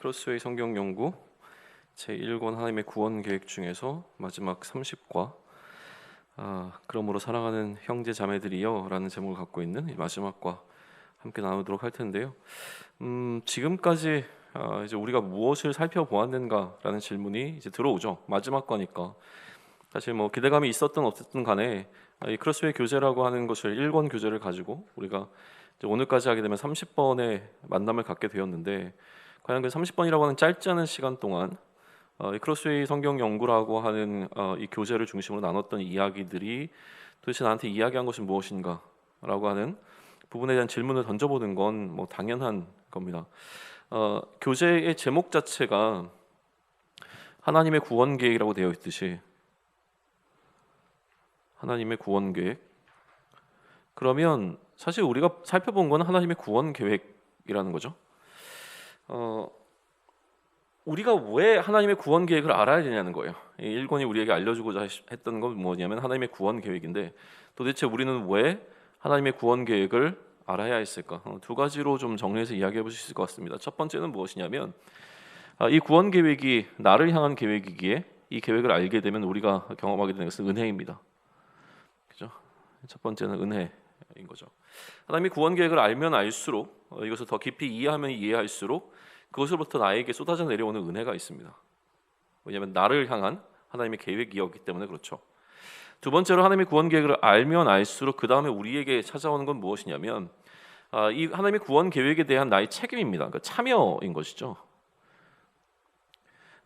크로스웨이 성경 연구 제1권 하나님의 구원 계획 중에서 마지막 30과 그러므로 사랑하는 형제 자매들이여 라는 제목을 갖고 있는 이 마지막과 함께 나누도록 할 텐데요. 지금까지 이제 우리가 무엇을 살펴보았는가 라는 질문이 이제 들어오죠. 마지막 과니까 사실 뭐 기대감이 있었든 어쨌든 간에 이 크로스웨이 교제라고 하는 것을 1권 교제를 가지고 우리가 이제 오늘까지 하게 되면 30번의 만남을 갖게 되었는데, 과연 그 30번이라고 하는 짧지 않은 시간 동안 이 크로스웨이 성경 연구라고 하는 이 교제를 중심으로 나눴던 이야기들이 도대체 나한테 이야기한 것은 무엇인가 라고 하는 부분에 대한 질문을 던져보는 건 뭐 당연한 겁니다. 교제의 제목 자체가 하나님의 구원 계획이라고 되어 있듯이, 하나님의 구원 계획, 그러면 사실 우리가 살펴본 건 하나님의 구원 계획이라는 거죠. 우리가 왜 하나님의 구원 계획을 알아야 되냐는 거예요. 이 1권이 우리에게 알려주고자 했던 건 뭐냐면 하나님의 구원 계획인데, 도대체 우리는 왜 하나님의 구원 계획을 알아야 했을까? 두 가지로 좀 정리해서 이야기해 보실 수 있을 것 같습니다. 첫 번째는 무엇이냐면 이 구원 계획이 나를 향한 계획이기에 이 계획을 알게 되면 우리가 경험하게 되는 것은 은혜입니다. 그죠? 첫 번째는 은혜인 거죠. 하나님의 구원 계획을 알면 알수록, 이것을 더 깊이 이해하면 이해할수록 그것으로부터 나에게 쏟아져 내려오는 은혜가 있습니다. 왜냐하면 나를 향한 하나님의 계획이었기 때문에 그렇죠. 두 번째로 하나님의 구원 계획을 알면 알수록 그 다음에 우리에게 찾아오는 건 무엇이냐면 이 하나님의 구원 계획에 대한 나의 책임입니다. 그러니까 참여인 것이죠.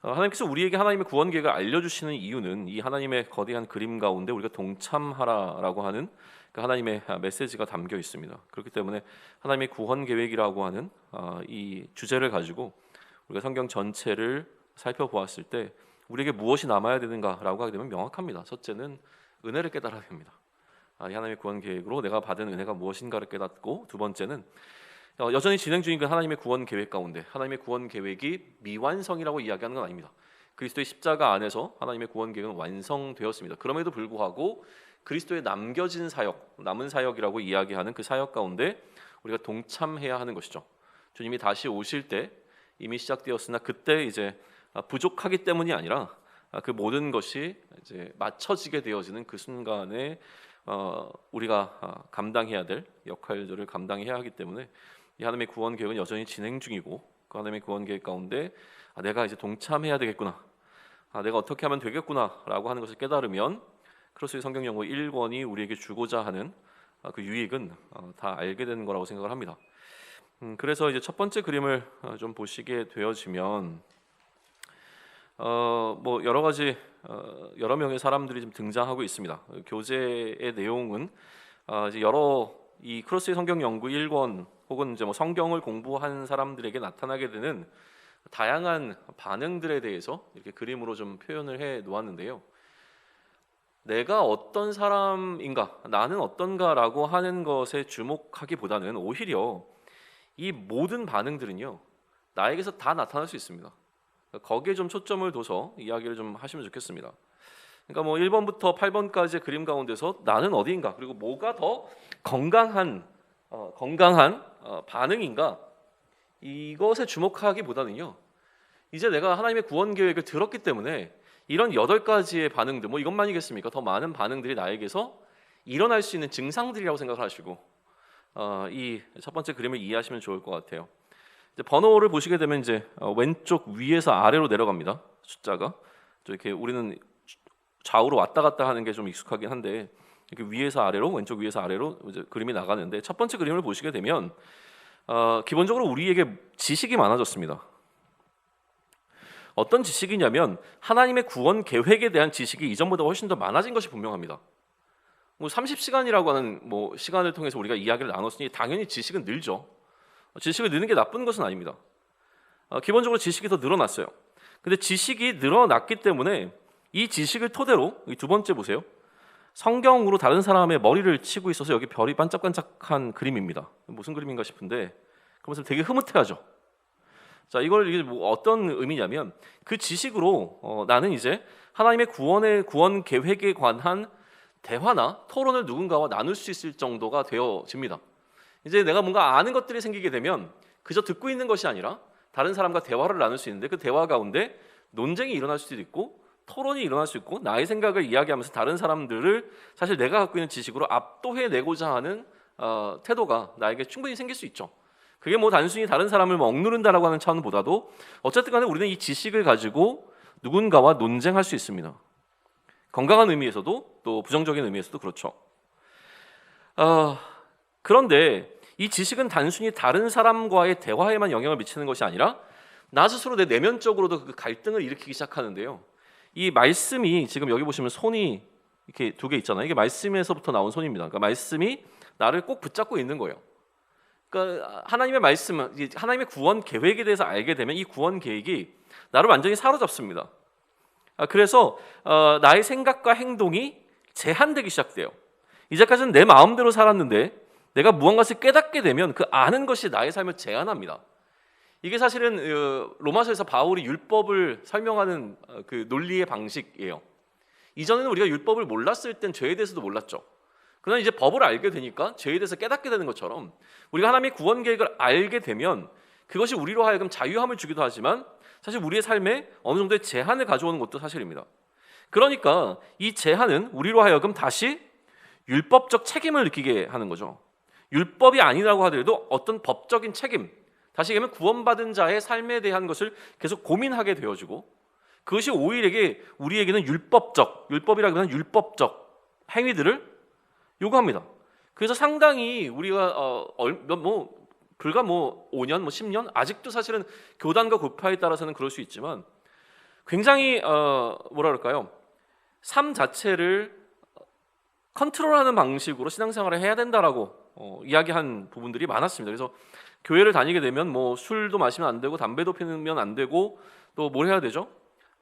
하나님께서 우리에게 하나님의 구원 계획을 알려주시는 이유는 이 하나님의 거대한 그림 가운데 우리가 동참하라라고 하는 그 하나님의 메시지가 담겨 있습니다. 그렇기 때문에 하나님의 구원 계획이라고 하는 이 주제를 가지고 우리가 성경 전체를 살펴보았을 때 우리에게 무엇이 남아야 되는가라고 하게 되면 명확합니다. 첫째는 은혜를 깨달아야 됩니다. 이 하나님의 구원 계획으로 내가 받은 은혜가 무엇인가를 깨닫고, 두 번째는 여전히 진행 중인 그 하나님의 구원 계획 가운데 하나님의 구원 계획이 미완성이라고 이야기하는 건 아닙니다. 그리스도의 십자가 안에서 하나님의 구원 계획은 완성되었습니다. 그럼에도 불구하고 그리스도의 남겨진 사역, 남은 사역이라고 이야기하는 그 사역 가운데 우리가 동참해야 하는 것이죠. 주님이 다시 오실 때 이미 시작되었으나 그때 이제 부족하기 때문이 아니라 그 모든 것이 이제 맞춰지게 되어지는 그 순간에 우리가 감당해야 될 역할들을 감당해야 하기 때문에 이 하나님의 구원 계획은 여전히 진행 중이고, 그 하나님의 구원 계획 가운데 내가 이제 동참해야 되겠구나, 내가 어떻게 하면 되겠구나라고 하는 것을 깨달으면 크로스웨이 성경 연구 1권이 우리에게 주고자 하는 그 유익은 다 알게 되는 거라고 생각을 합니다. 그래서 이제 첫 번째 그림을 좀 보시게 되어지면 뭐 여러 가지 여러 명의 사람들이 좀 등장하고 있습니다. 교재의 내용은 이제 여러 이 크로스웨이 성경 연구 1권 혹은 이제 뭐 성경을 공부한 사람들에게 나타나게 되는 다양한 반응들에 대해서 이렇게 그림으로 좀 표현을 해 놓았는데요. 내가 어떤 사람인가, 나는 어떤가라고 하는 것에 주목하기보다는 오히려 이 모든 반응들은요, 나에게서 다 나타날 수 있습니다. 거기에 좀 초점을 둬서 이야기를 좀 하시면 좋겠습니다. 그러니까 뭐 1번부터 8번까지의 그림 가운데서 나는 어디인가, 그리고 뭐가 더 건강한 반응인가, 이것에 주목하기보다는요, 이제 내가 하나님의 구원 계획을 들었기 때문에 이런 8가지의 반응들, 뭐 이것만이겠습니까? 더 많은 반응들이 나에게서 일어날 수 있는 증상들이라고 생각을 하시고 이 첫 번째 그림을 이해하시면 좋을 것 같아요. 이제 번호를 보시게 되면 이제 왼쪽 위에서 아래로 내려갑니다. 숫자가 이렇게 우리는 좌우로 왔다 갔다 하는 게 좀 익숙하긴 한데, 이렇게 위에서 아래로, 왼쪽 위에서 아래로 이제 그림이 나가는데, 첫 번째 그림을 보시게 되면 기본적으로 우리에게 지식이 많아졌습니다. 어떤 지식이냐면 하나님의 구원 계획에 대한 지식이 이전보다 훨씬 더 많아진 것이 분명합니다. 뭐 30시간이라고 하는 뭐 시간을 통해서 우리가 이야기를 나눴으니 당연히 지식은 늘죠. 지식을 느는 게 나쁜 것은 아닙니다. 기본적으로 지식이 더 늘어났어요. 근데 지식이 늘어났기 때문에 이 지식을 토대로, 이 두 번째 보세요. 성경으로 다른 사람의 머리를 치고 있어서 여기 별이 반짝반짝한 그림입니다. 무슨 그림인가 싶은데 그러면서 되게 흐뭇해하죠. 자, 이게 뭐 어떤 의미냐면 그 지식으로 나는 이제 하나님의 구원 계획에 관한 대화나 토론을 누군가와 나눌 수 있을 정도가 되어집니다. 이제 내가 뭔가 아는 것들이 생기게 되면 그저 듣고 있는 것이 아니라 다른 사람과 대화를 나눌 수 있는데 그 대화 가운데 논쟁이 일어날 수도 있고 토론이 일어날 수 있고 나의 생각을 이야기하면서 다른 사람들을 사실 내가 갖고 있는 지식으로 압도해내고자 하는 태도가 나에게 충분히 생길 수 있죠. 그게 뭐 단순히 다른 사람을 뭐 억누른다라고 하는 차원보다도 어쨌든 간에 우리는 이 지식을 가지고 누군가와 논쟁할 수 있습니다. 건강한 의미에서도 또 부정적인 의미에서도 그렇죠. 그런데 이 지식은 단순히 다른 사람과의 대화에만 영향을 미치는 것이 아니라 나 스스로 내 내면적으로도 그 갈등을 일으키기 시작하는데요. 이 말씀이 지금 여기 보시면 손이 이렇게 두 개 있잖아요. 이게 말씀에서부터 나온 손입니다. 그러니까 말씀이 나를 꼭 붙잡고 있는 거예요. 그러니까 하나님의 말씀, 하나님의 구원 계획에 대해서 알게 되면 이 구원 계획이 나를 완전히 사로잡습니다. 그래서 나의 생각과 행동이 제한되기 시작돼요. 이제까지는 내 마음대로 살았는데 내가 무언가를 깨닫게 되면 그 아는 것이 나의 삶을 제한합니다. 이게 사실은 로마서에서 바울이 율법을 설명하는 그 논리의 방식이에요. 이전에는 우리가 율법을 몰랐을 땐 죄에 대해서도 몰랐죠. 그러나 이제 법을 알게 되니까 죄에 대해서 깨닫게 되는 것처럼 우리가 하나님의 구원 계획을 알게 되면 그것이 우리로 하여금 자유함을 주기도 하지만 사실 우리의 삶에 어느 정도의 제한을 가져오는 것도 사실입니다. 그러니까 이 제한은 우리로 하여금 다시 율법적 책임을 느끼게 하는 거죠. 율법이 아니라고 하더라도 어떤 법적인 책임, 다시 얘기하면 구원받은 자의 삶에 대한 것을 계속 고민하게 되어지고 그것이 오히려 우리에게는 율법이라기보다는 율법적 행위들을 요구합니다. 그래서 상당히 우리가 불과 5년, 10년 아직도 사실은 교단과 교파에 따라서는 그럴 수 있지만 굉장히 삶 자체를 컨트롤하는 방식으로 신앙생활을 해야 된다라고 이야기한 부분들이 많았습니다. 그래서 교회를 다니게 되면 술도 마시면 안 되고 담배도 피우면 안 되고 또 뭘 해야 되죠?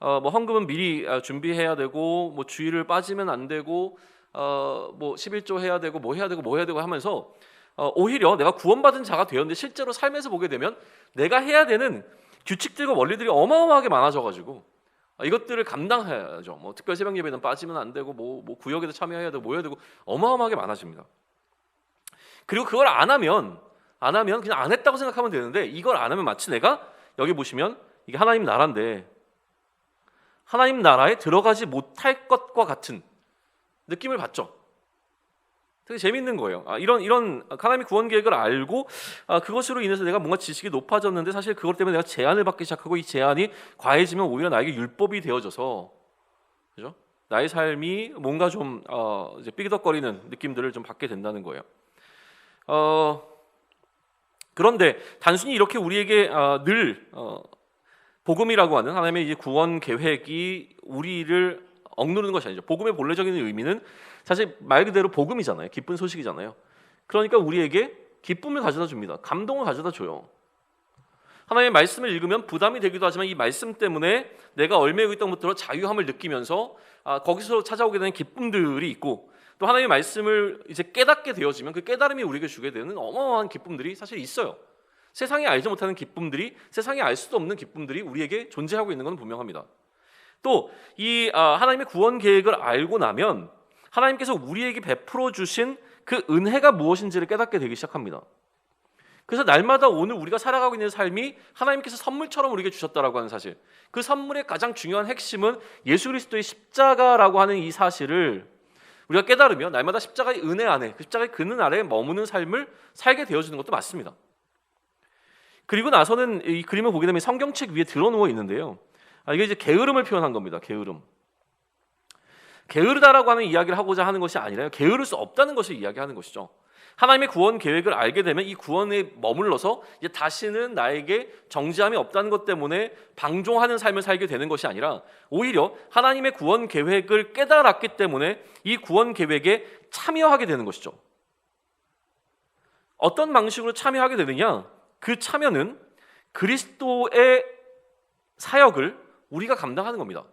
헌금은 미리 준비해야 되고 주일을 빠지면 안 되고 11조 해야 되고 뭐 해야 되고 하면서 오히려 내가 구원받은 자가 되었는데 실제로 삶에서 보게 되면 내가 해야 되는 규칙들과 원리들이 어마어마하게 많아져가지고 이것들을 감당해야죠. 특별 새벽 예배는 빠지면 안 되고 구역에도 참여해야 되고 뭐 해야 되고 어마어마하게 많아집니다. 그리고 그걸 안 하면 그냥 안 했다고 생각하면 되는데 이걸 안 하면 마치 내가 여기 보시면 이게 하나님 나라인데 하나님 나라에 들어가지 못할 것과 같은 느낌을 받죠. 되게 재밌는 거예요. 이런 하나님의 구원 계획을 알고 그것으로 인해서 내가 뭔가 지식이 높아졌는데 사실 그것 때문에 내가 제한을 받기 시작하고 이 제한이 과해지면 오히려 나에게 율법이 되어져서 그죠? 나의 삶이 뭔가 좀 이제 삐그덕거리는 느낌들을 좀 받게 된다는 거예요. 그런데 단순히 이렇게 우리에게 늘 복음이라고 하는 하나님의 이제 구원 계획이 우리를 억누르는 것이 아니죠. 복음의 본래적인 의미는 사실 말 그대로 복음이잖아요. 기쁜 소식이잖아요. 그러니까 우리에게 기쁨을 가져다 줍니다. 감동을 가져다 줘요. 하나님의 말씀을 읽으면 부담이 되기도 하지만 이 말씀 때문에 내가 얽매이고 있던 것들로 자유함을 느끼면서 거기서 찾아오게 되는 기쁨들이 있고 또 하나님의 말씀을 이제 깨닫게 되어지면 그 깨달음이 우리에게 주게 되는 어마어마한 기쁨들이 사실 있어요. 세상이 알지 못하는 기쁨들이, 세상이 알 수도 없는 기쁨들이 우리에게 존재하고 있는 건 분명합니다. 또 이 하나님의 구원 계획을 알고 나면 하나님께서 우리에게 베풀어 주신 그 은혜가 무엇인지를 깨닫게 되기 시작합니다. 그래서 날마다 오늘 우리가 살아가고 있는 삶이 하나님께서 선물처럼 우리에게 주셨다라고 하는 사실, 그 선물의 가장 중요한 핵심은 예수 그리스도의 십자가라고 하는 이 사실을 우리가 깨달으며 날마다 십자가의 은혜 안에, 그 십자가의 그늘 아래에 머무는 삶을 살게 되어지는 것도 맞습니다. 그리고 나서는 이 그림을 보게 되면 성경책 위에 드러누워 있는데요. 이게 이제 게으름을 표현한 겁니다. 게으르다라고 하는 이야기를 하고자 하는 것이 아니라 게으를 수 없다는 것을 이야기하는 것이죠. 하나님의 구원 계획을 알게 되면 이 구원에 머물러서 이제 다시는 나에게 정죄함이 없다는 것 때문에 방종하는 삶을 살게 되는 것이 아니라 오히려 하나님의 구원 계획을 깨달았기 때문에 이 구원 계획에 참여하게 되는 것이죠. 어떤 방식으로 참여하게 되느냐? 그 참여는 그리스도의 사역을 우리가 감당하는 겁니다.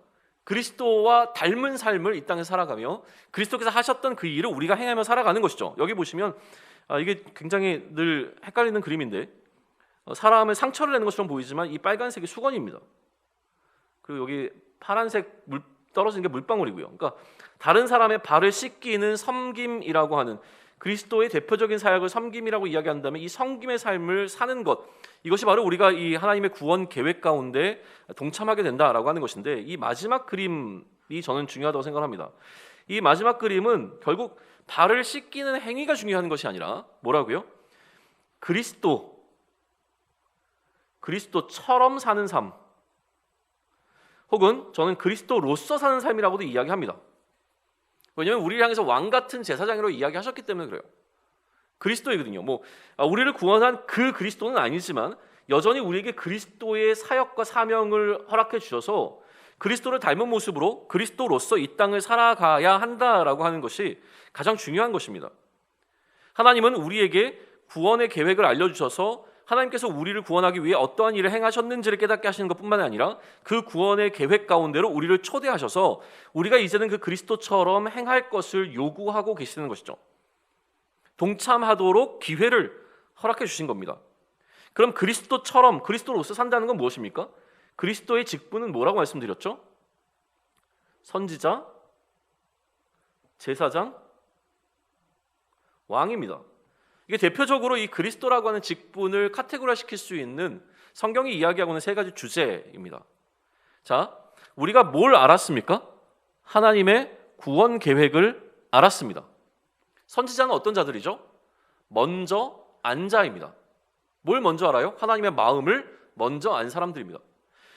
그리스도와 닮은 삶을 이 땅에 살아가며 그리스도께서 하셨던 그 일을 우리가 행하며 살아가는 것이죠. 여기 보시면 이게 굉장히 늘 헷갈리는 그림인데 사람의 상처를 내는 것처럼 보이지만 이 빨간색이 수건입니다. 그리고 여기 파란색 떨어지는 게 물방울이고요. 그러니까 다른 사람의 발을 씻기는 섬김이라고 하는 그리스도의 대표적인 사역을 섬김이라고 이야기한다면 이 섬김의 삶을 사는 것, 이것이 바로 우리가 이 하나님의 구원 계획 가운데 동참하게 된다라고 하는 것인데, 이 마지막 그림이 저는 중요하다고 생각합니다. 이 마지막 그림은 결국 발을 씻기는 행위가 중요한 것이 아니라 뭐라고요? 그리스도처럼 사는 삶, 혹은 저는 그리스도로서 사는 삶이라고도 이야기합니다. 왜냐하면 우리를 향해서 왕 같은 제사장으로 이야기하셨기 때문에 그래요. 그리스도이거든요. 우리를 구원한 그 그리스도는 아니지만 여전히 우리에게 그리스도의 사역과 사명을 허락해 주셔서 그리스도를 닮은 모습으로 그리스도로서 이 땅을 살아가야 한다라고 하는 것이 가장 중요한 것입니다. 하나님은 우리에게 구원의 계획을 알려주셔서 하나님께서 우리를 구원하기 위해 어떠한 일을 행하셨는지를 깨닫게 하시는 것뿐만 아니라 그 구원의 계획 가운데로 우리를 초대하셔서 우리가 이제는 그 그리스도처럼 행할 것을 요구하고 계시는 것이죠. 동참하도록 기회를 허락해 주신 겁니다. 그럼 그리스도처럼 그리스도로서 산다는 건 무엇입니까? 그리스도의 직분은 뭐라고 말씀드렸죠? 선지자, 제사장, 왕입니다. 이게 대표적으로 이 그리스도라고 하는 직분을 카테고리화시킬 수 있는 성경이 이야기하고 있는 세 가지 주제입니다. 자, 우리가 뭘 알았습니까? 하나님의 구원 계획을 알았습니다. 선지자는 어떤 자들이죠? 먼저 안 자입니다. 뭘 먼저 알아요? 하나님의 마음을 먼저 안 사람들입니다.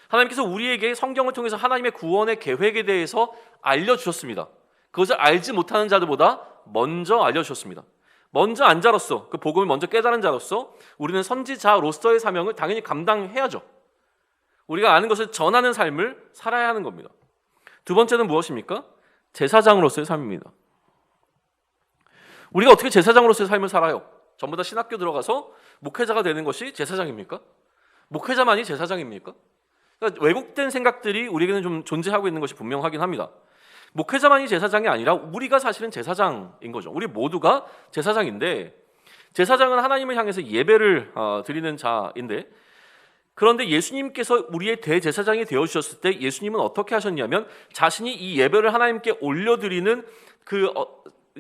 하나님께서 우리에게 성경을 통해서 하나님의 구원의 계획에 대해서 알려주셨습니다. 그것을 알지 못하는 자들보다 먼저 알려주셨습니다. 먼저 안 자로서, 그 복음을 먼저 깨달은 자로서 우리는 선지자로서의 사명을 당연히 감당해야죠. 우리가 아는 것을 전하는 삶을 살아야 하는 겁니다. 두 번째는 무엇입니까? 제사장으로서의 삶입니다. 우리가 어떻게 제사장으로서의 삶을 살아요? 전부 다 신학교 들어가서 목회자가 되는 것이 제사장입니까? 목회자만이 제사장입니까? 그러니까 왜곡된 생각들이 우리에게는 좀 존재하고 있는 것이 분명하긴 합니다. 목회자만이 제사장이 아니라 우리가 사실은 제사장인 거죠. 우리 모두가 제사장인데, 제사장은 하나님을 향해서 예배를 드리는 자인데, 그런데 예수님께서 우리의 대제사장이 되어주셨을 때 예수님은 어떻게 하셨냐면 자신이 이 예배를 하나님께 올려드리는 그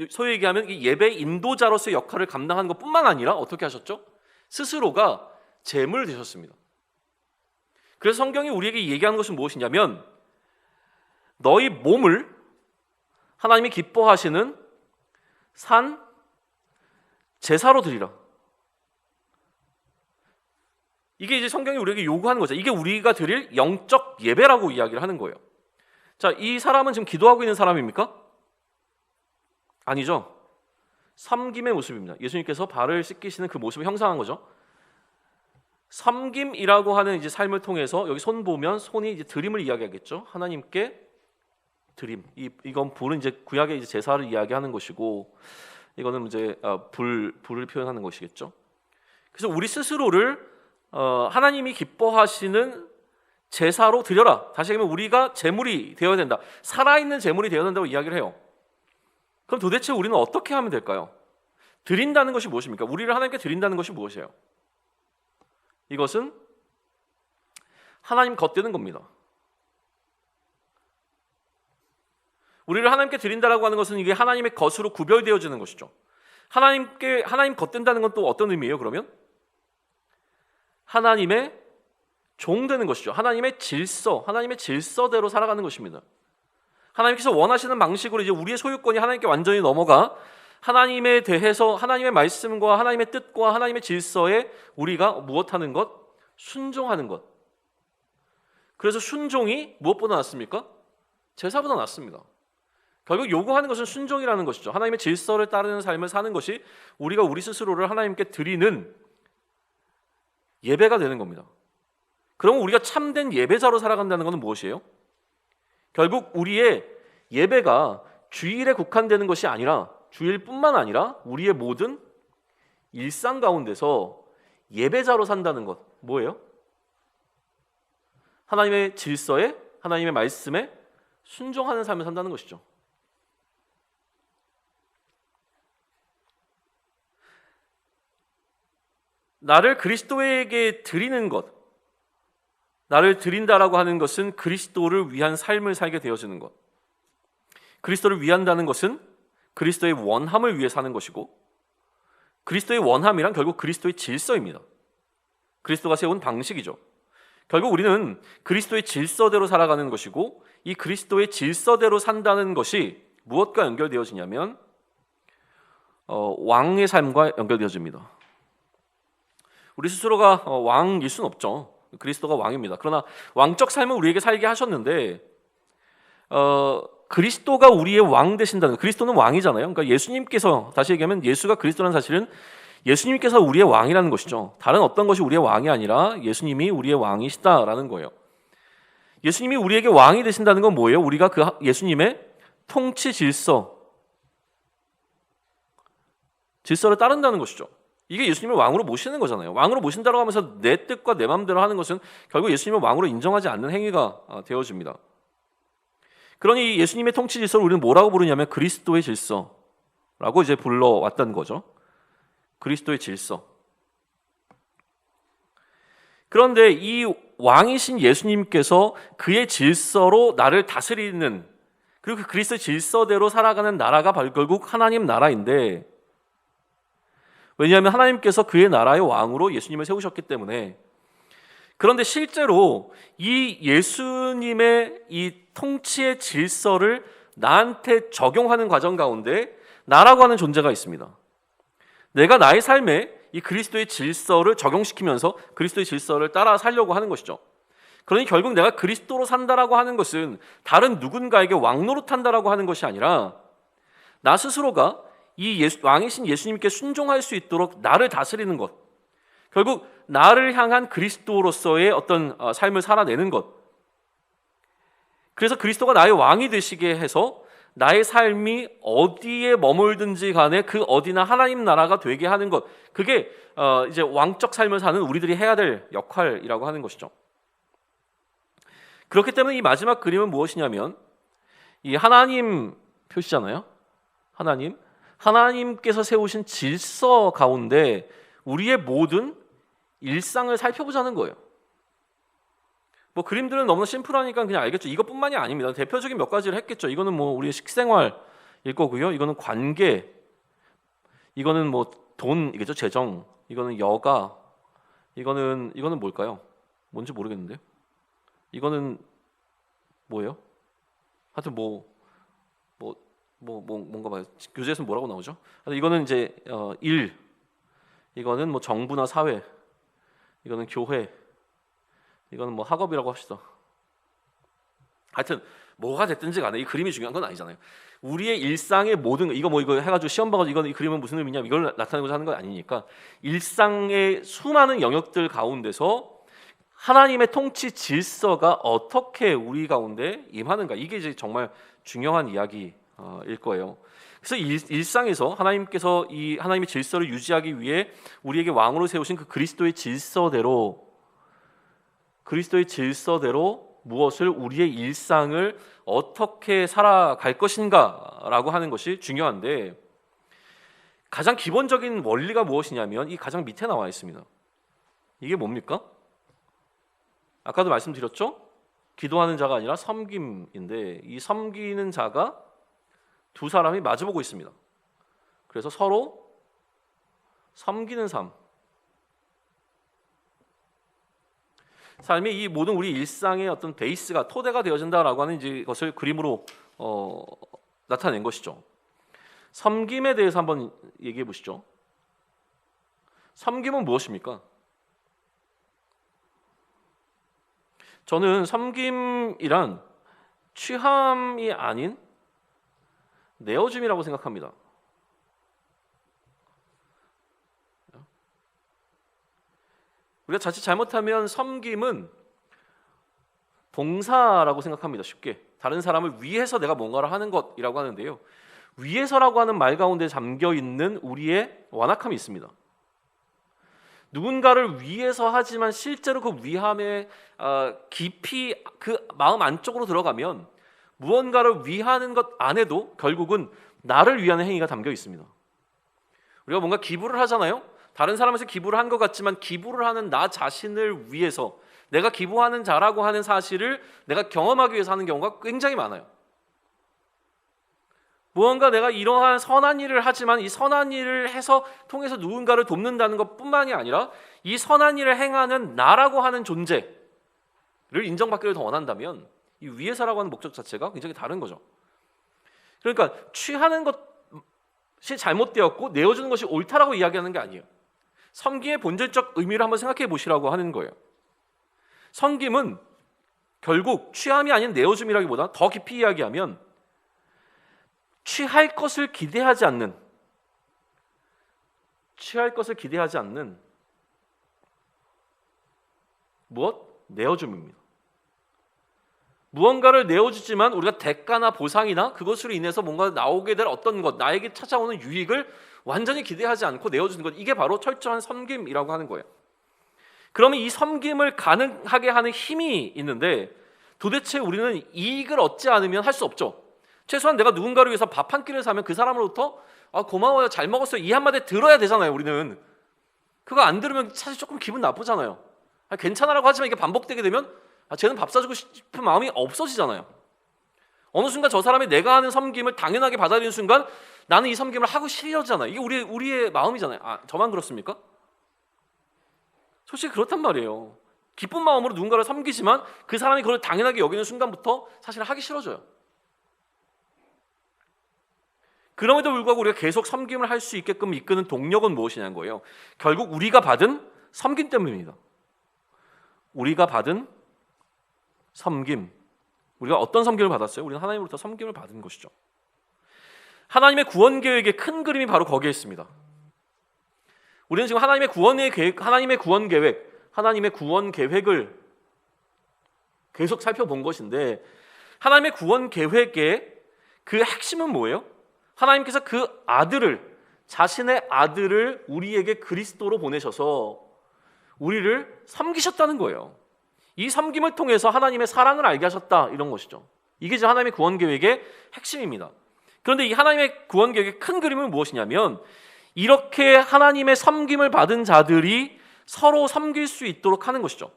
소위 얘기하면 이 예배 인도자로서의 역할을 감당하는 것뿐만 아니라 어떻게 하셨죠? 스스로가 제물 되셨습니다. 그래서 성경이 우리에게 얘기하는 것은 무엇이냐면 너희 몸을 하나님이 기뻐하시는 산 제사로 드리라. 이게 이제 성경이 우리에게 요구하는 거죠. 이게 우리가 드릴 영적 예배라고 이야기를 하는 거예요. 자, 이 사람은 지금 기도하고 있는 사람입니까? 아니죠. 섬김의 모습입니다. 예수님께서 발을 씻기시는 그 모습을 형상한 거죠. 섬김이라고 하는 이제 삶을 통해서 여기 손 보면 손이 이제 드림을 이야기하겠죠. 하나님께 드림. 이건 불은 이제 구약의 이제 제사를 이야기하는 것이고, 이거는 이제 불을 표현하는 것이겠죠. 그래서 우리 스스로를 하나님이 기뻐하시는 제사로 드려라. 다시 얘기하면 우리가 제물이 되어야 된다. 살아있는 제물이 되어야 된다고 이야기를 해요. 그럼 도대체 우리는 어떻게 하면 될까요? 드린다는 것이 무엇입니까? 우리를 하나님께 드린다는 것이 무엇이에요? 이것은 하나님 겉되는 겁니다. 우리를 하나님께 드린다라고 하는 것은 이게 하나님의 것으로 구별되어지는 것이죠. 하나님 겉된다는 건 또 어떤 의미예요? 그러면 하나님의 종 되는 것이죠. 하나님의 질서대로 살아가는 것입니다. 하나님께서 원하시는 방식으로 이제 우리의 소유권이 하나님께 완전히 넘어가 하나님에 대해서 하나님의 말씀과 하나님의 뜻과 하나님의 질서에 우리가 무엇하는 것? 순종하는 것. 그래서 순종이 무엇보다 낫습니까? 제사보다 낫습니다. 결국 요구하는 것은 순종이라는 것이죠. 하나님의 질서를 따르는 삶을 사는 것이 우리가 우리 스스로를 하나님께 드리는 예배가 되는 겁니다. 그러면 우리가 참된 예배자로 살아간다는 것은 무엇이에요? 결국 우리의 예배가 주일에 국한되는 것이 아니라, 주일뿐만 아니라 우리의 모든 일상 가운데서 예배자로 산다는 것. 뭐예요? 하나님의 질서에, 하나님의 말씀에 순종하는 삶을 산다는 것이죠. 나를 그리스도에게 드리는 것, 나를 드린다라고 하는 것은 그리스도를 위한 삶을 살게 되어지는 것. 그리스도를 위한다는 것은 그리스도의 원함을 위해 사는 것이고, 그리스도의 원함이란 결국 그리스도의 질서입니다. 그리스도가 세운 방식이죠. 결국 우리는 그리스도의 질서대로 살아가는 것이고, 이 그리스도의 질서대로 산다는 것이 무엇과 연결되어지냐면 왕의 삶과 연결되어집니다. 우리 스스로가 왕일 수는 없죠. 그리스도가 왕입니다. 그러나 왕적 삶을 우리에게 살게 하셨는데 그리스도가 우리의 왕 되신다는, 그리스도는 왕이잖아요. 그러니까 예수님께서, 다시 얘기하면 예수가 그리스도라는 사실은 예수님께서 우리의 왕이라는 것이죠. 다른 어떤 것이 우리의 왕이 아니라 예수님이 우리의 왕이시다라는 거예요. 예수님이 우리에게 왕이 되신다는 건 뭐예요? 우리가 그 예수님의 통치 질서를 따른다는 것이죠. 이게 예수님을 왕으로 모시는 거잖아요. 왕으로 모신다고 하면서 내 뜻과 내 마음대로 하는 것은 결국 예수님을 왕으로 인정하지 않는 행위가 되어집니다. 그러니 예수님의 통치 질서를 우리는 뭐라고 부르냐면 그리스도의 질서라고 이제 불러왔다는 거죠. 그리스도의 질서. 그런데 이 왕이신 예수님께서 그의 질서로 나를 다스리는, 그리고 그 그리스도의 질서대로 살아가는 나라가 결국 하나님 나라인데, 왜냐하면 하나님께서 그의 나라의 왕으로 예수님을 세우셨기 때문에. 그런데 실제로 이 예수님의 이 통치의 질서를 나한테 적용하는 과정 가운데 나라고 하는 존재가 있습니다. 내가 나의 삶에 이 그리스도의 질서를 적용시키면서 그리스도의 질서를 따라 살려고 하는 것이죠. 그러니 결국 내가 그리스도로 산다라고 하는 것은 다른 누군가에게 왕노릇한다라고 하는 것이 아니라 나 스스로가 이 왕이신 예수님께 순종할 수 있도록 나를 다스리는 것, 결국 나를 향한 그리스도로서의 어떤 삶을 살아내는 것. 그래서 그리스도가 나의 왕이 되시게 해서 나의 삶이 어디에 머물든지 간에 그 어디나 하나님 나라가 되게 하는 것, 그게 이제 왕적 삶을 사는 우리들이 해야 될 역할이라고 하는 것이죠. 그렇기 때문에 이 마지막 그림은 무엇이냐면 이 하나님 표시잖아요. 하나님께서 세우신 질서 가운데 우리의 모든 일상을 살펴보자는 거예요. 뭐 그림들은 너무 심플하니까 그냥 알겠죠. 이것뿐만이 아닙니다. 대표적인 몇 가지를 했겠죠. 이거는 뭐 우리의 식생활일 거고요. 이거는 관계, 이거는 뭐 돈이겠죠. 재정, 이거는 여가, 이거는 뭘까요? 뭔지 모르겠는데요. 이거는 뭐예요? 하여튼 뭔가 봐요. 교재에서는 뭐라고 나오죠? 이거는 이제 일, 이거는 뭐 정부나 사회, 이거는 교회, 이거는 뭐 학업이라고 합시다. 하여튼 뭐가 됐든지 간에 이 그림이 중요한 건 아니잖아요. 우리의 일상의 모든 이거 해가지고 시험 봐가지고 이 그림은 무슨 의미냐 이걸 나타내고자 하는 건 아니니까 일상의 수많은 영역들 가운데서 하나님의 통치 질서가 어떻게 우리 가운데 임하는가, 이게 이제 정말 중요한 이야기일 거예요. 그래서 일상에서 하나님께서 이 하나님의 질서를 유지하기 위해 우리에게 왕으로 세우신 그 그리스도의 질서대로 무엇을, 우리의 일상을 어떻게 살아갈 것인가라고 하는 것이 중요한데, 가장 기본적인 원리가 무엇이냐면 이 가장 밑에 나와 있습니다. 이게 뭡니까? 아까도 말씀드렸죠? 기도하는 자가 아니라 섬김인데, 이 섬기는 자가 두 사람이 마주보고 있습니다. 그래서 서로 섬기는 삶이 이 모든 우리 일상의 어떤 베이스가, 토대가 되어진다라고 하는 이제 것을 그림으로 나타낸 것이죠. 섬김에 대해서 한번 얘기해 보시죠. 섬김은 무엇입니까? 저는 섬김이란 취함이 아닌 내어줌이라고 생각합니다. 우리가 자칫 잘못하면 섬김은 봉사라고 생각합니다. 쉽게 다른 사람을 위해서 내가 뭔가를 하는 것이라고 하는데요, 위해서라고 하는 말 가운데 잠겨있는 우리의 완악함이 있습니다. 누군가를 위해서 하지만 실제로 그 위함에 깊이 그 마음 안쪽으로 들어가면 무언가를 위하는 것 안에도 결국은 나를 위하는 행위가 담겨 있습니다. 우리가 뭔가 기부를 하잖아요. 다른 사람에서 기부를 한 것 같지만 기부를 하는 나 자신을 위해서, 내가 기부하는 자라고 하는 사실을 내가 경험하기 위해서 하는 경우가 굉장히 많아요. 무언가 내가 이러한 선한 일을 하지만 이 선한 일을 해서 통해서 누군가를 돕는다는 것뿐만이 아니라 이 선한 일을 행하는 나라고 하는 존재를 인정받기를 더 원한다면 이 위해서라고 하는 목적 자체가 굉장히 다른 거죠. 그러니까 취하는 것이 잘못되었고 내어주는 것이 옳다라고 이야기하는 게 아니에요. 섬김의 본질적 의미를 한번 생각해 보시라고 하는 거예요. 섬김은 결국 취함이 아닌 내어줌이라기보다 더 깊이 이야기하면 취할 것을 기대하지 않는 무엇? 내어줌입니다. 무언가를 내어주지만 우리가 대가나 보상이나 그것으로 인해서 뭔가 나오게 될 어떤 것, 나에게 찾아오는 유익을 완전히 기대하지 않고 내어주는 것, 이게 바로 철저한 섬김이라고 하는 거예요. 그러면 이 섬김을 가능하게 하는 힘이 있는데 도대체 우리는 이익을 얻지 않으면 할 수 없죠. 최소한 내가 누군가를 위해서 밥 한 끼를 사면 그 사람으로부터 고마워요, 잘 먹었어요, 이 한마디 들어야 되잖아요. 우리는 그거 안 들으면 사실 조금 기분 나쁘잖아요. 괜찮아라고 하지만 이게 반복되게 되면 쟤는 밥 사주고 싶은 마음이 없어지잖아요. 어느 순간 저 사람이 내가 하는 섬김을 당연하게 받아들이는 순간 나는 이 섬김을 하고 싫어지잖아요. 이게 우리의 마음이잖아요. 저만 그렇습니까? 솔직히 그렇단 말이에요. 기쁜 마음으로 누군가를 섬기지만 그 사람이 그걸 당연하게 여기는 순간부터 사실 하기 싫어져요. 그럼에도 불구하고 우리가 계속 섬김을 할 수 있게끔 이끄는 동력은 무엇이냐는 거예요. 결국 우리가 받은 섬김 때문입니다. 우리가 받은 섬김. 우리가 어떤 섬김을 받았어요? 우리는 하나님으로부터 섬김을 받은 것이죠. 하나님의 구원 계획의 큰 그림이 바로 거기에 있습니다. 우리는 지금 하나님의 구원 계획을 계속 살펴본 것인데 하나님의 구원 계획의 그 핵심은 뭐예요? 하나님께서 자신의 아들을 우리에게 그리스도로 보내셔서 우리를 섬기셨다는 거예요. 이 섬김을 통해서 하나님의 사랑을 알게 하셨다, 이런 것이죠. 이게 이제 하나님의 구원 계획의 핵심입니다. 그런데 이 하나님의 구원 계획의 큰 그림은 무엇이냐면 이렇게 하나님의 섬김을 받은 자들이 서로 섬길 수 있도록 하는 것이죠.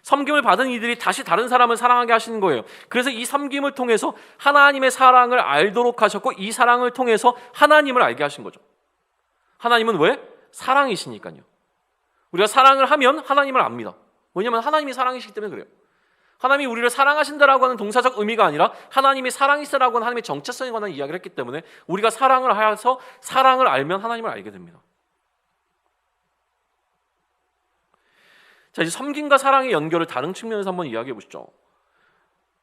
섬김을 받은 이들이 다시 다른 사람을 사랑하게 하시는 거예요. 그래서 이 섬김을 통해서 하나님의 사랑을 알도록 하셨고 이 사랑을 통해서 하나님을 알게 하신 거죠. 하나님은 왜? 사랑이시니까요. 우리가 사랑을 하면 하나님을 압니다. 왜냐하면 하나님이 사랑이시기 때문에 그래요. 하나님이 우리를 사랑하신다라고 하는 동사적 의미가 아니라 하나님이 사랑이시라고 하는 하나님의 정체성에 관한 이야기를 했기 때문에 우리가 사랑을 하여서 사랑을 알면 하나님을 알게 됩니다. 자, 이제 섬김과 사랑의 연결을 다른 측면에서 한번 이야기해 보시죠.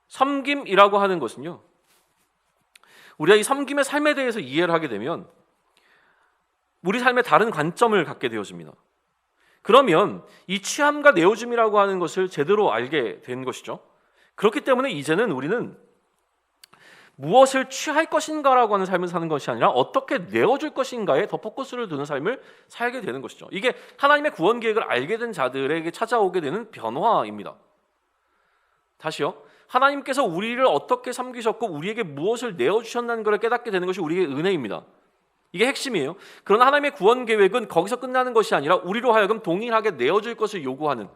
섬김이라고 하는 것은요, 우리가 이 섬김의 삶에 대해서 이해를 하게 되면 우리 삶에 다른 관점을 갖게 되어집니다. 그러면 이 취함과 내어줌이라고 하는 것을 제대로 알게 된 것이죠. 그렇기 때문에 이제는 우리는 무엇을 취할 것인가라고 하는 삶을 사는 것이 아니라 어떻게 내어줄 것인가에 더 포커스를 두는 삶을 살게 되는 것이죠. 이게 하나님의 구원 계획을 알게 된 자들에게 찾아오게 되는 변화입니다. 다시요. 하나님께서 우리를 어떻게 섬기셨고 우리에게 무엇을 내어주셨다는 것을 깨닫게 되는 것이 우리의 은혜입니다. 이게 핵심이에요. 그러나 하나님의 구원 계획은 거기서 끝나는 것이 아니라 우리로 하여금 동일하게 내어줄 것을 요구하는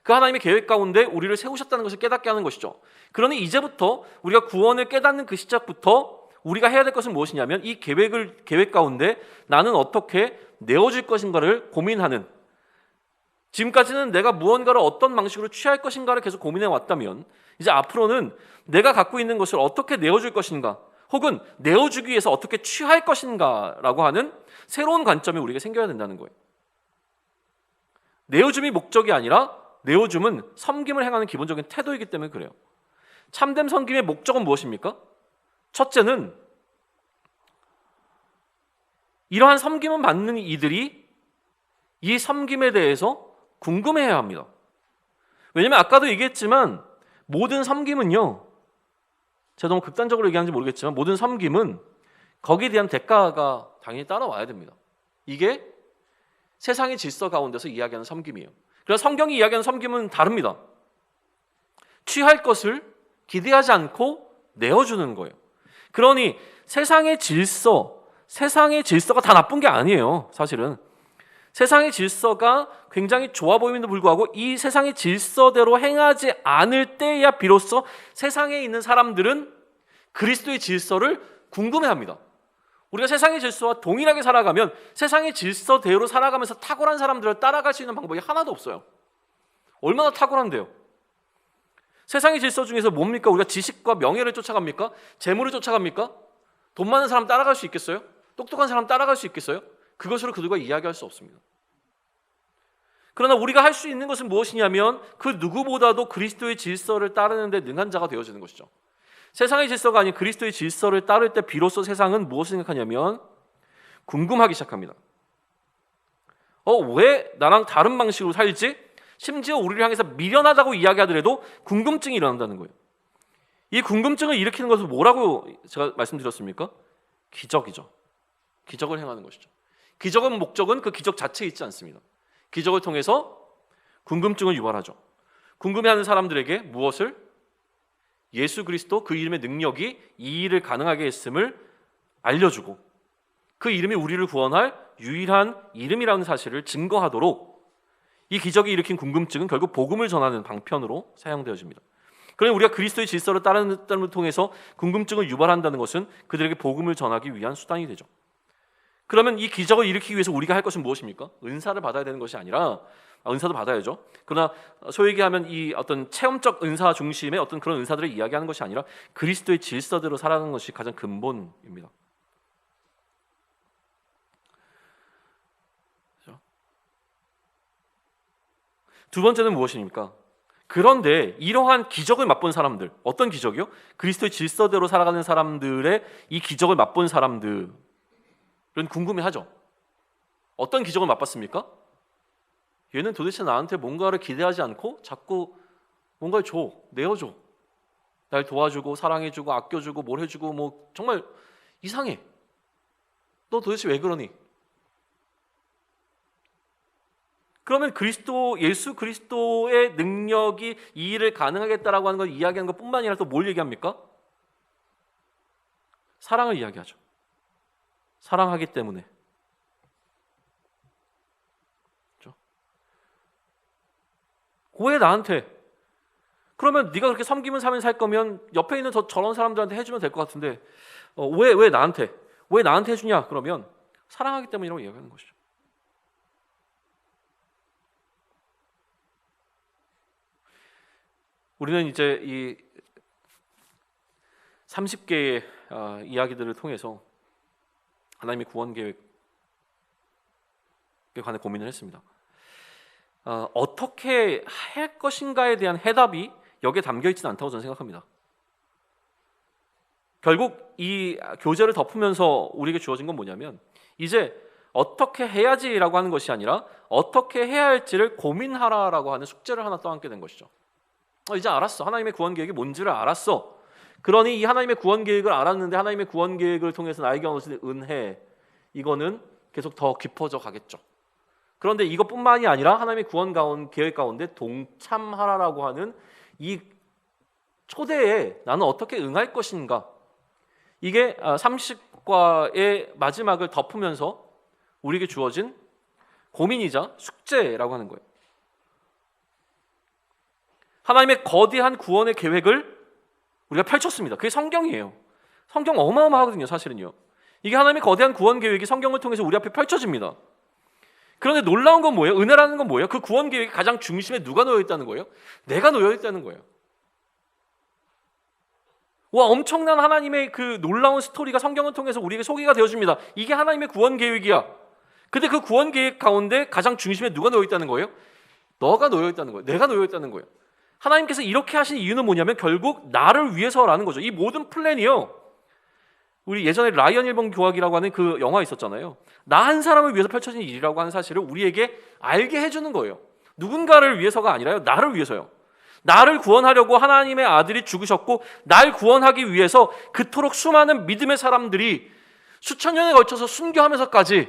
그 하나님의 계획 가운데 우리를 세우셨다는 것을 깨닫게 하는 것이죠. 그러니 이제부터 우리가 구원을 깨닫는 그 시작부터 우리가 해야 될 것은 무엇이냐면 이 계획 가운데 나는 어떻게 내어줄 것인가를 고민하는, 지금까지는 내가 무언가를 어떤 방식으로 취할 것인가를 계속 고민해 왔다면 이제 앞으로는 내가 갖고 있는 것을 어떻게 내어줄 것인가, 혹은 내어주기 위해서 어떻게 취할 것인가라고 하는 새로운 관점이 우리에게 생겨야 된다는 거예요. 내어줌이 목적이 아니라 내어줌은 섬김을 행하는 기본적인 태도이기 때문에 그래요. 참된 섬김의 목적은 무엇입니까? 첫째는 이러한 섬김을 받는 이들이 이 섬김에 대해서 궁금해해야 합니다. 왜냐하면 아까도 얘기했지만 모든 섬김은요, 제가 너무 극단적으로 얘기하는지 모르겠지만 모든 섬김은 거기에 대한 대가가 당연히 따라와야 됩니다. 이게 세상의 질서 가운데서 이야기하는 섬김이에요. 그래서 성경이 이야기하는 섬김은 다릅니다. 취할 것을 기대하지 않고 내어주는 거예요. 그러니 세상의 질서가 다 나쁜 게 아니에요. 사실은 세상의 질서가 굉장히 좋아 보임에도 불구하고 이 세상의 질서대로 행하지 않을 때야 비로소 세상에 있는 사람들은 그리스도의 질서를 궁금해합니다. 우리가 세상의 질서와 동일하게 살아가면 세상의 질서대로 살아가면서 탁월한 사람들을 따라갈 수 있는 방법이 하나도 없어요. 얼마나 탁월한데요? 세상의 질서 중에서 뭡니까? 우리가 지식과 명예를 쫓아갑니까? 재물을 쫓아갑니까? 돈 많은 사람 따라갈 수 있겠어요? 똑똑한 사람 따라갈 수 있겠어요? 그것으로 그들과 이야기할 수 없습니다. 그러나 우리가 할 수 있는 것은 무엇이냐면 그 누구보다도 그리스도의 질서를 따르는 데 능한 자가 되어지는 것이죠. 세상의 질서가 아닌 그리스도의 질서를 따를 때 비로소 세상은 무엇을 생각하냐면 궁금하기 시작합니다. 왜 나랑 다른 방식으로 살지? 심지어 우리를 향해서 미련하다고 이야기하더라도 궁금증이 일어난다는 거예요. 이 궁금증을 일으키는 것은 뭐라고 제가 말씀드렸습니까? 기적이죠. 기적을 행하는 것이죠. 기적의 목적은 그 기적 자체에 있지 않습니다. 기적을 통해서 궁금증을 유발하죠. 궁금해하는 사람들에게 무엇을? 예수 그리스도 그 이름의 능력이 이 일을 가능하게 했음을 알려주고 그 이름이 우리를 구원할 유일한 이름이라는 사실을 증거하도록 이 기적이 일으킨 궁금증은 결국 복음을 전하는 방편으로 사용되어집니다. 그러니 우리가 그리스도의 질서를 따르는 걸 통해서 궁금증을 유발한다는 것은 그들에게 복음을 전하기 위한 수단이 되죠. 그러면 이 기적을 일으키기 위해서 우리가 할 것은 무엇입니까? 은사를 받아야 되는 것이 아니라 은사도 받아야죠. 그러나 소위 얘기하면 이 어떤 체험적 은사 중심의 어떤 그런 은사들을 이야기하는 것이 아니라 그리스도의 질서대로 살아가는 것이 가장 근본입니다. 두 번째는 무엇입니까? 그런데 이러한 기적을 맛본 사람들, 어떤 기적이요? 그리스도의 질서대로 살아가는 사람들의 이 기적을 맛본 사람들은 궁금해하죠. 어떤 기적을 맛봤습니까? 얘는 도대체 나한테 뭔가를 기대하지 않고 자꾸 뭔가를 줘, 내어줘. 날 도와주고 사랑해주고 아껴주고 뭘 해주고 뭐 정말 이상해. 너 도대체 왜 그러니? 그러면 예수 그리스도의 능력이 이 일을 가능하게 했다라고 하는 걸 이야기하는 것뿐만 아니라 또 뭘 얘기합니까? 사랑을 이야기하죠. 사랑하기 때문에. 그렇죠? 왜 나한테? 그러면 네가 그렇게 섬기면 사면 살 거면 옆에 있는 저런 사람들한테 해주면 될 것 같은데 왜 나한테? 왜 나한테 해주냐? 그러면 사랑하기 때문이라고 이야기하는 것이죠. 우리는 이제 이 30개의 이야기들을 통해서 하나님의 구원 계획에 관해 고민을 했습니다. 어떻게 할 것인가에 대한 해답이 여기에 담겨 있지는 않다고 저는 생각합니다. 결국 이 교제를 덮으면서 우리에게 주어진 건 뭐냐면 이제 어떻게 해야지라고 하는 것이 아니라 어떻게 해야 할지를 고민하라라고 하는 숙제를 하나 떠안게 된 것이죠. 이제 알았어. 하나님의 구원 계획이 뭔지를 알았어. 그러니 이 하나님의 구원 계획을 알았는데 하나님의 구원 계획을 통해서 나에게 얻어진 은혜 이거는 계속 더 깊어져 가겠죠. 그런데 이것뿐만이 아니라 하나님의 구원 계획 가운데 동참하라라고 하는 이 초대에 나는 어떻게 응할 것인가? 이게 30과의 마지막을 덮으면서 우리에게 주어진 고민이자 숙제라고 하는 거예요. 하나님의 거대한 구원의 계획을 우리가 펼쳤습니다. 그게 성경이에요. 성경 어마어마하거든요, 사실은요. 이게 하나님의 거대한 구원 계획이 성경을 통해서 우리 앞에 펼쳐집니다. 그런데 놀라운 건 뭐예요? 은혜라는 건 뭐예요? 그 구원 계획이 가장 중심에 누가 놓여 있다는 거예요? 내가 놓여 있다는 거예요. 와, 엄청난 하나님의 그 놀라운 스토리가 성경을 통해서 우리에게 소개가 되어집니다. 이게 하나님의 구원 계획이야. 근데 그 구원 계획 가운데 가장 중심에 누가 놓여 있다는 거예요? 너가 놓여 있다는 거예요. 내가 놓여 있다는 거예요. 하나님께서 이렇게 하신 이유는 뭐냐면 결국 나를 위해서라는 거죠. 이 모든 플랜이요. 우리 예전에 라이언 일본 교학이라고 하는 그 영화 있었잖아요. 나 한 사람을 위해서 펼쳐진 일이라고 하는 사실을 우리에게 알게 해주는 거예요. 누군가를 위해서가 아니라요. 나를 위해서요. 나를 구원하려고 하나님의 아들이 죽으셨고 날 구원하기 위해서 그토록 수많은 믿음의 사람들이 수천 년에 걸쳐서 순교하면서까지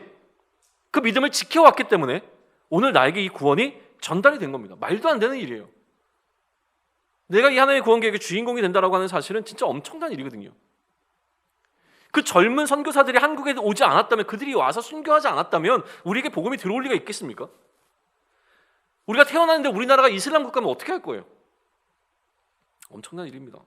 그 믿음을 지켜왔기 때문에 오늘 나에게 이 구원이 전달이 된 겁니다. 말도 안 되는 일이에요. 내가 이 하나님의 구원 계획의 주인공이 된다라고 하는 사실은 진짜 엄청난 일이거든요. 그 젊은 선교사들이 한국에 오지 않았다면, 그들이 와서 순교하지 않았다면 우리에게 복음이 들어올 리가 있겠습니까? 우리가 태어났는데 우리나라가 이슬람 국가면 어떻게 할 거예요? 엄청난 일입니다.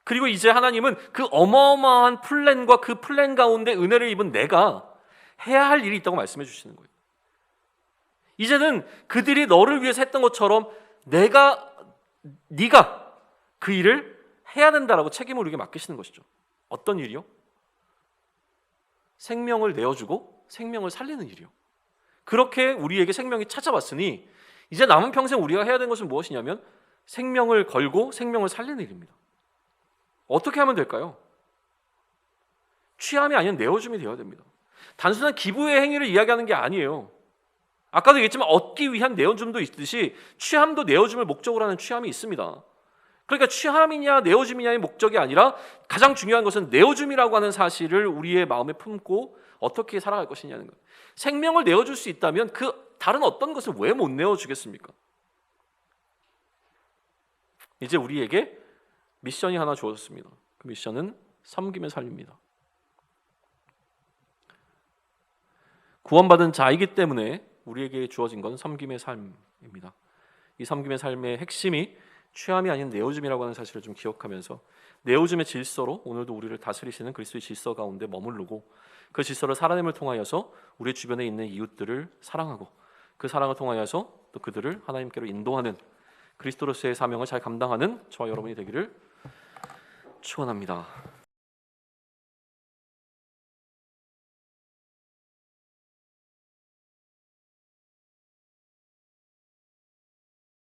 그리고 이제 하나님은 그 어마어마한 플랜과 그 플랜 가운데 은혜를 입은 내가 해야 할 일이 있다고 말씀해 주시는 거예요. 이제는 그들이 너를 위해서 했던 것처럼 네가 그 일을 해야 된다라고 책임을 우리에게 맡기시는 것이죠. 어떤 일이요? 생명을 내어주고 생명을 살리는 일이요. 그렇게 우리에게 생명이 찾아왔으니 이제 남은 평생 우리가 해야 되는 것은 무엇이냐면 생명을 걸고 생명을 살리는 일입니다. 어떻게 하면 될까요? 취함이 아닌 내어줌이 되어야 됩니다. 단순한 기부의 행위를 이야기하는 게 아니에요. 아까도 얘기했지만 얻기 위한 내어줌도 있듯이 취함도 내어줌을 목적으로 하는 취함이 있습니다. 그러니까 취함이냐 내어줌이냐의 목적이 아니라 가장 중요한 것은 내어줌이라고 하는 사실을 우리의 마음에 품고 어떻게 살아갈 것이냐는 거예요. 생명을 내어줄 수 있다면 그 다른 어떤 것을 왜 못 내어주겠습니까? 이제 우리에게 미션이 하나 주어졌습니다. 그 미션은 섬김의 삶입니다. 구원받은 자이기 때문에 우리에게 주어진 건 섬김의 삶입니다. 이 섬김의 삶의 핵심이 취함이 아닌 내어줌이라고 하는 사실을 좀 기억하면서 내어줌의 질서로 오늘도 우리를 다스리시는 그리스도의 질서 가운데 머무르고 그 질서를 살아냄을 통하여서 우리 주변에 있는 이웃들을 사랑하고 그 사랑을 통하여서 또 그들을 하나님께로 인도하는 그리스도로서의 사명을 잘 감당하는 저와 여러분이 되기를 축원합니다.